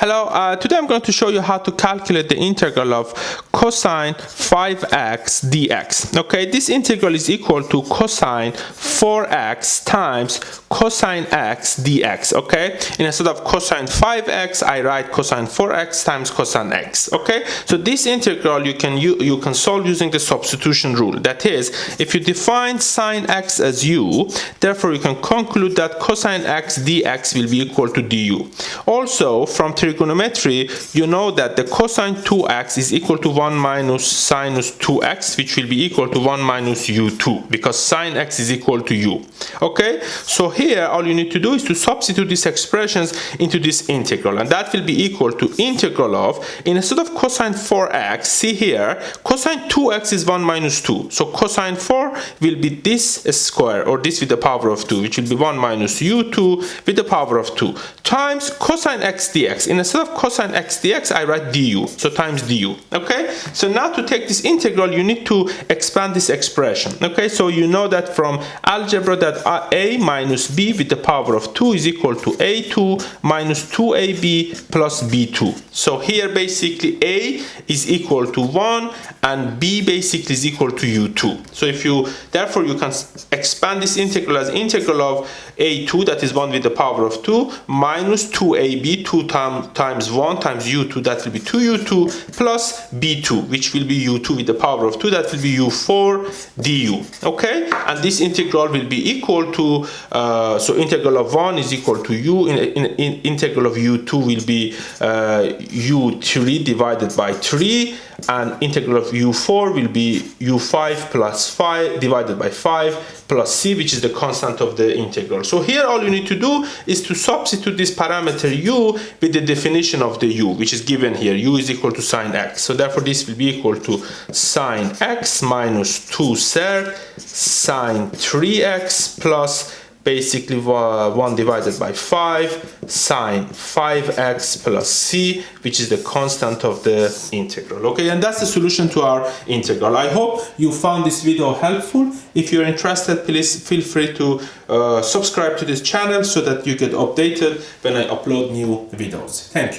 Hello, today I'm going to show you how to calculate the integral of cosine 5x dx. Okay, this integral is equal to cosine 4x times cosine x dx. Okay, instead of cosine 5x, I write cosine 4x times cosine x. Okay, so this integral you can solve using the substitution rule. That is, if you define sine x as u, therefore you can conclude that cosine x dx will be equal to du. Also, from trigonometry, you know that the cosine 2x is equal to 1 minus sinus 2x, which will be equal to 1 minus u2, because sine x is equal to u. Okay, so here all you need to do is to substitute these expressions into this integral, and that will be equal to integral of, instead of cosine 4x, see here, cosine 2x is 1 minus 2, so cosine 4 will be this square, or this with the power of 2, which will be 1 minus u2 with the power of 2, times cosine x dx. Instead of cosine x dx, I write du, so times du. Okay, so now to take this integral, you need to expand this expression. Okay, so you know that from algebra that a minus b with the power of 2 is equal to a2 minus 2ab plus b2. So here basically a is equal to 1 and b basically is equal to u2. So therefore you can expand this integral as integral of a2, that is 1 with the power of 2, minus 2ab, 2 times 1 times u2, that will be 2u2, plus b2, which will be u2 with the power of 2, that will be u4 du. Okay, and this integral will be equal to, so integral of 1 is equal to u, integral of u2 will be u3 divided by 3, and integral of u4 will be u5 plus 5 divided by 5 plus c, which is the constant of the integral. So here all you need to do is to substitute this parameter u with the definition of the u, which is given here. U is equal to sine x. So therefore this will be equal to sine x minus 2 thirds sine 3x plus basically 1 divided by 5 sine 5x plus c, which is the constant of the integral. Okay, and that's the solution to our integral. I hope you found this video helpful. If you're interested, please feel free to subscribe to this channel so that you get updated when I upload new videos. Thank you.